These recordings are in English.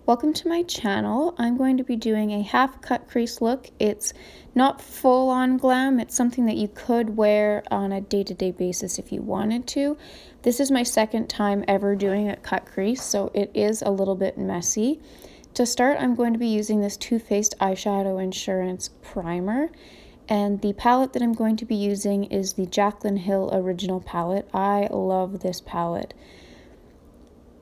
Welcome to my channel. I'm going to be doing a half cut crease look. It's not full on glam. It's something that you could wear on a day-to-day basis if you wanted to. This is my second time ever doing a cut crease, so it is a little bit messy. To start, I'm going to be using this Too Faced Eyeshadow Insurance Primer. And the palette that I'm going to be using is the Jaclyn Hill Original Palette. I love this palette.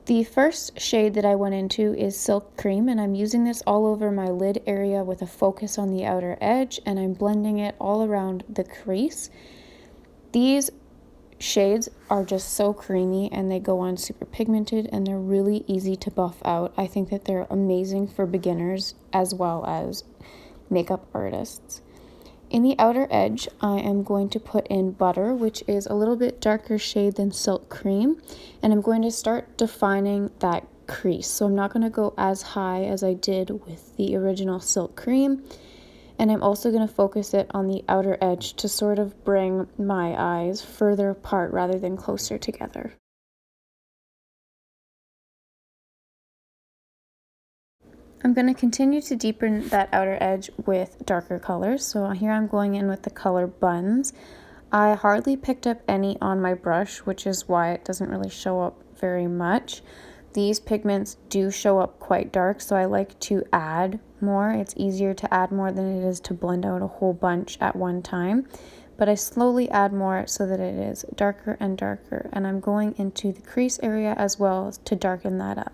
The first shade that I went into is Silk Cream, and I'm using this all over my lid area with a focus on the outer edge, and I'm blending it all around the crease. These shades are just so creamy and they go on super pigmented and they're really easy to buff out. I think that they're amazing for beginners as well as makeup artists. In the outer edge, I am going to put in Butter, which is a little bit darker shade than Silk Cream, and I'm going to start defining that crease. So I'm not going to go as high as I did with the original Silk Cream, and I'm also going to focus it on the outer edge to sort of bring my eyes further apart rather than closer together. I'm going to continue to deepen that outer edge with darker colors. So here I'm going in with the color Buns. I hardly picked up any on my brush, which is why it doesn't really show up very much. These pigments do show up quite dark, so I like to add more. It's easier to add more than it is to blend out a whole bunch at one time. But I slowly add more so that it is darker and darker. And I'm going into the crease area as well to darken that up.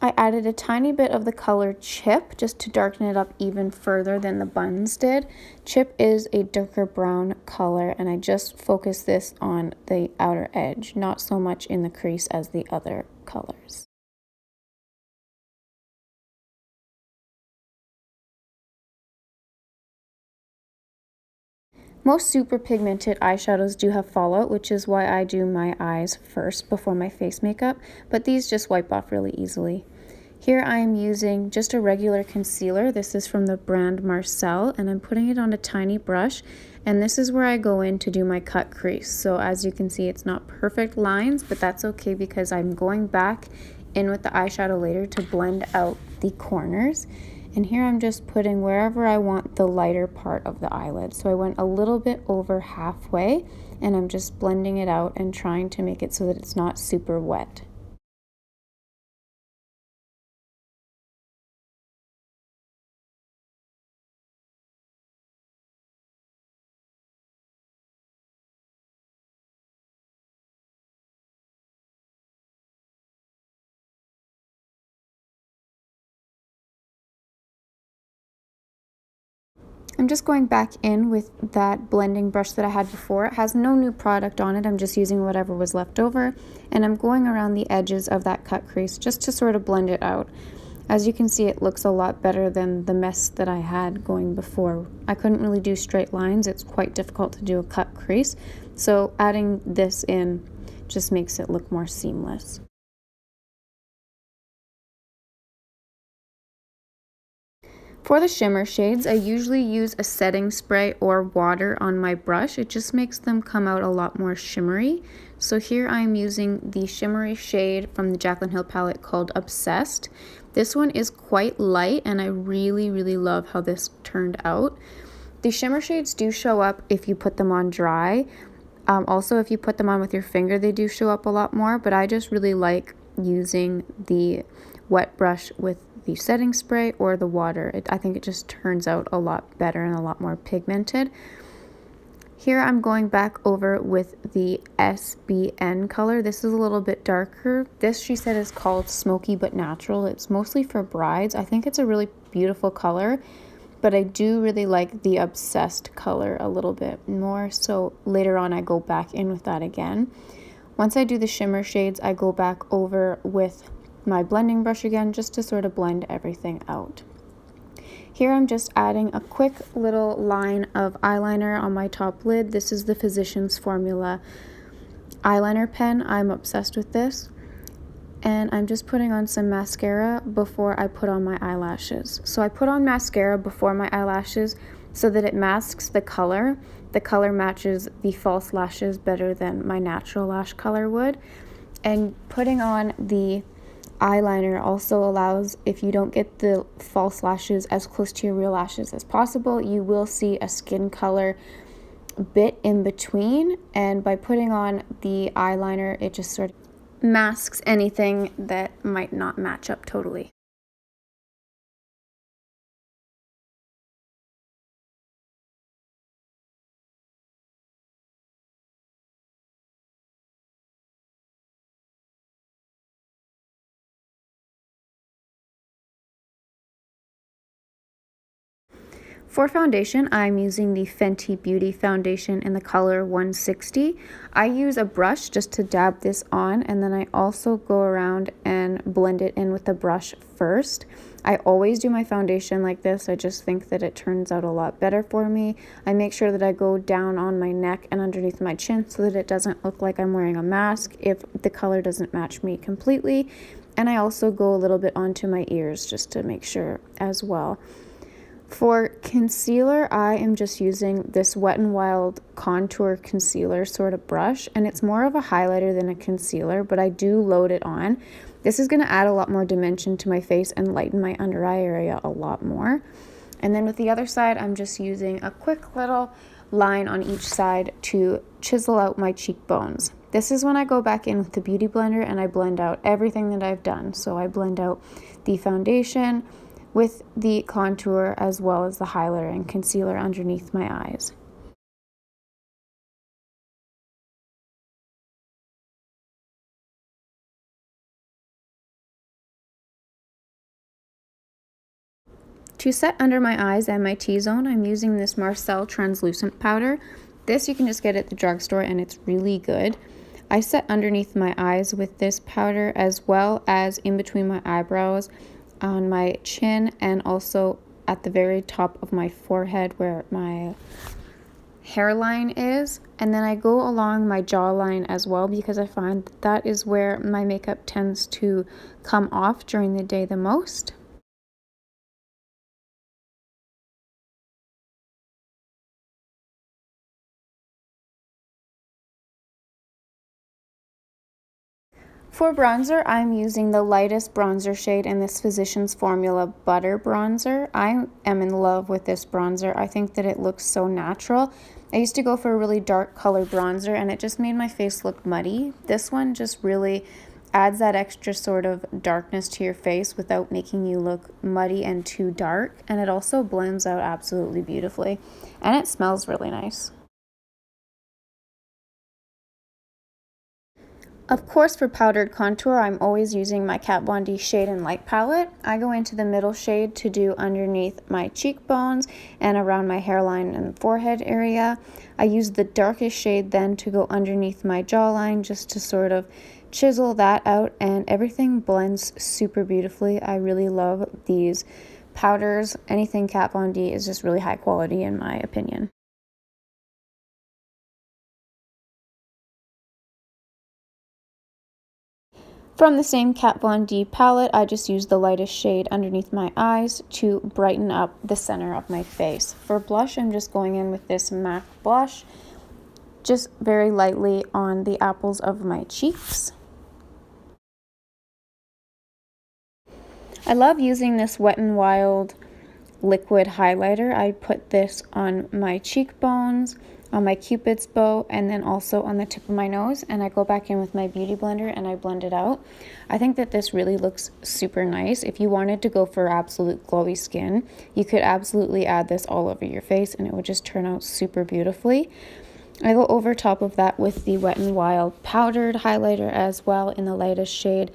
I added a tiny bit of the color Chip just to darken it up even further than the Buns did. Chip is a darker brown color, and I just focused this on the outer edge, not so much in the crease as the other colors. Most super pigmented eyeshadows do have fallout, which is why I do my eyes first before my face makeup, but these just wipe off really easily. Here I am using just a regular concealer. This is from the brand Marcel, and I'm putting it on a tiny brush, and this is where I go in to do my cut crease. So as you can see, it's not perfect lines, but that's okay because I'm going back in with the eyeshadow later to blend out the corners. And here I'm just putting wherever I want the lighter part of the eyelid. So I went a little bit over halfway, and I'm just blending it out and trying to make it so that it's not super wet. I'm just going back in with that blending brush that I had before. It has no new product on it. I'm just using whatever was left over, and I'm going around the edges of that cut crease just to sort of blend it out. As you can see, it looks a lot better than the mess that I had going before. I couldn't really do straight lines. It's quite difficult to do a cut crease, so adding this in just makes it look more seamless. For the shimmer shades, I usually use a setting spray or water on my brush. It just makes them come out a lot more shimmery. So here I'm using the shimmery shade from the Jaclyn Hill palette called Obsessed. This one is quite light, and I really love how this turned out. The shimmer shades do show up if you put them on dry. Also, if you put them on with your finger, they do show up a lot more, but I just really like using the wet brush with the setting spray or the water. I think it just turns out a lot better and a lot more pigmented. Here I'm going back over with the SBN color. This is a little bit darker. This, she said, is called Smoky But Natural. It's mostly for brides. I think it's a really beautiful color, but I do really like the Obsessed color a little bit more, so later on I go back in with that again. Once I do the shimmer shades, I go back over with my blending brush again just to sort of blend everything out. Here I'm just adding a quick little line of eyeliner on my top lid. This is the Physicians Formula eyeliner pen. I'm obsessed with this. and I'm just putting on some mascara before I put on my eyelashes. So I put on mascara before my eyelashes so that it masks the color. The color matches the false lashes better than my natural lash color would. And putting on the eyeliner also allows, if you don't get the false lashes as close to your real lashes as possible, you will see a skin color bit in between, and by putting on the eyeliner, it just sort of masks anything that might not match up totally. For foundation, I'm using the Fenty Beauty foundation in the color 160. I use a brush just to dab this on, and then I also go around and blend it in with the brush first. I always do my foundation like this. I just think that it turns out a lot better for me. I make sure that I go down on my neck and underneath my chin so that it doesn't look like I'm wearing a mask if the color doesn't match me completely. And I also go a little bit onto my ears just to make sure as well. For concealer, I am just using this Wet n Wild contour concealer sort of brush, and it's more of a highlighter than a concealer, but I do load it on. This is going to add a lot more dimension to my face and lighten my under eye area a lot more. And then with the other side, I'm just using a quick little line on each side to chisel out my cheekbones. This is when I go back in with the Beauty Blender and I blend out everything that I've done. So I blend out the foundation with the contour as well as the highlighter and concealer underneath my eyes. To set under my eyes and my T-zone, I'm using this Marcel translucent powder. This you can just get at the drugstore and it's really good. I set underneath my eyes with this powder as well as in between my eyebrows, on my chin, and also at the very top of my forehead where my hairline is. And then I go along my jawline as well because I find that is where my makeup tends to come off during the day the most. For bronzer, I'm using the lightest bronzer shade in this Physicians Formula Butter Bronzer. I am in love with this bronzer. I think that it looks so natural. I used to go for a really dark color bronzer and it just made my face look muddy. This one just really adds that extra sort of darkness to your face without making you look muddy and too dark. And it also blends out absolutely beautifully. And it smells really nice. Of course, for powdered contour, I'm always using my Kat Von D Shade and Light palette. I go into the middle shade to do underneath my cheekbones and around my hairline and forehead area. I use the darkest shade then to go underneath my jawline just to sort of chisel that out, and everything blends super beautifully. I really love these powders. Anything Kat Von D is just really high quality in my opinion. From the same Kat Von D palette, I just used the lightest shade underneath my eyes to brighten up the center of my face. For blush, I'm just going in with this MAC blush, just very lightly on the apples of my cheeks. I love using this Wet n Wild liquid highlighter. I put this on my cheekbones, on my cupid's bow, and then also on the tip of my nose, and I go back in with my Beauty Blender and I blend it out. I think that this really looks super nice. If you wanted to go for absolute glowy skin, you could absolutely add this all over your face and it would just turn out super beautifully. I go over top of that with the Wet n Wild powdered highlighter as well in the lightest shade,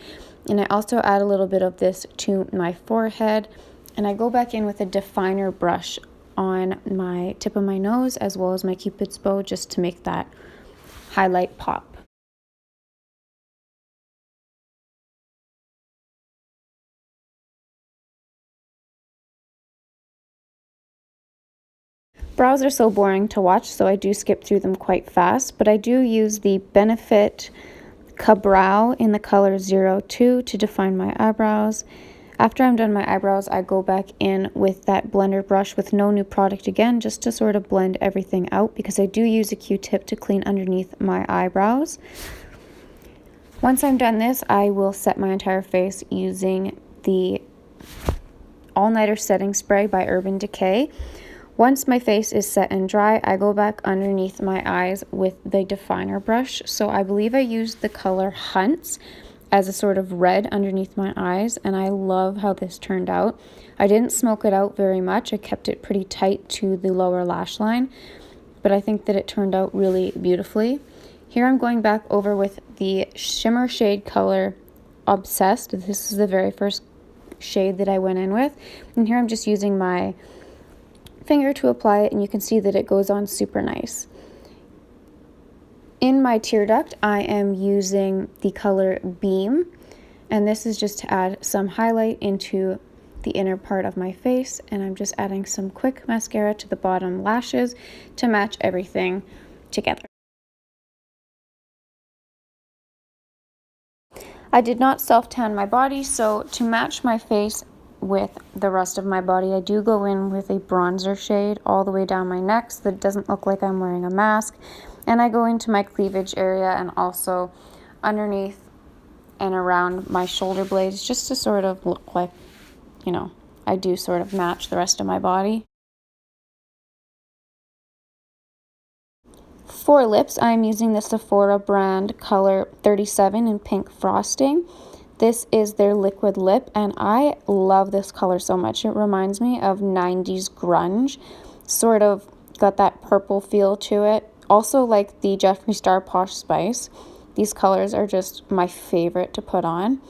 and I also add a little bit of this to my forehead, and I go back in with a definer brush on my tip of my nose as well as my cupid's bow just to make that highlight pop. Brows are so boring to watch, so I do skip through them quite fast, but I do use the Benefit Cabrow in the color 02 to define my eyebrows. After I'm done my eyebrows, I go back in with that blender brush with no new product again, just to sort of blend everything out, because I do use a Q-tip to clean underneath my eyebrows. Once I'm done this, I will set my entire face using the All-Nighter Setting Spray by Urban Decay. Once my face is set and dry, I go back underneath my eyes with the definer brush. So I believe I used the color Hunts as a sort of red underneath my eyes, and I love how this turned out. I didn't smoke it out very much. I kept it pretty tight to the lower lash line, but I think that it turned out really beautifully. Here I'm going back over with the shimmer shade color Obsessed. This is the very first shade that I went in with, and here I'm just using my finger to apply it, and you can see that it goes on super nice. In my tear duct, I am using the color Beam, and this is just to add some highlight into the inner part of my face, and I'm just adding some quick mascara to the bottom lashes to match everything together. I did not self-tan my body, so to match my face with the rest of my body, I do go in with a bronzer shade all the way down my neck so that it doesn't look like I'm wearing a mask. And I go into my cleavage area and also underneath and around my shoulder blades, just to sort of look like, you know, I do sort of match the rest of my body. For lips, I'm using the Sephora brand color 37 in pink frosting. This is their liquid lip, and I love this color so much. It reminds me of 90s grunge, sort of got that purple feel to it. Also like the Jeffree Star Posh Spice. These colors are just my favorite to put on.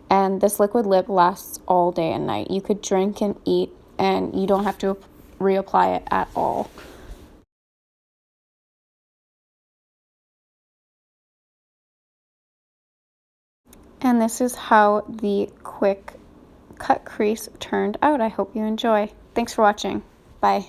And this liquid lip lasts all day and night. You could drink and eat, and you don't have to reapply it at all. And this is how the quick cut crease turned out. I hope you enjoy. Thanks for watching. Bye.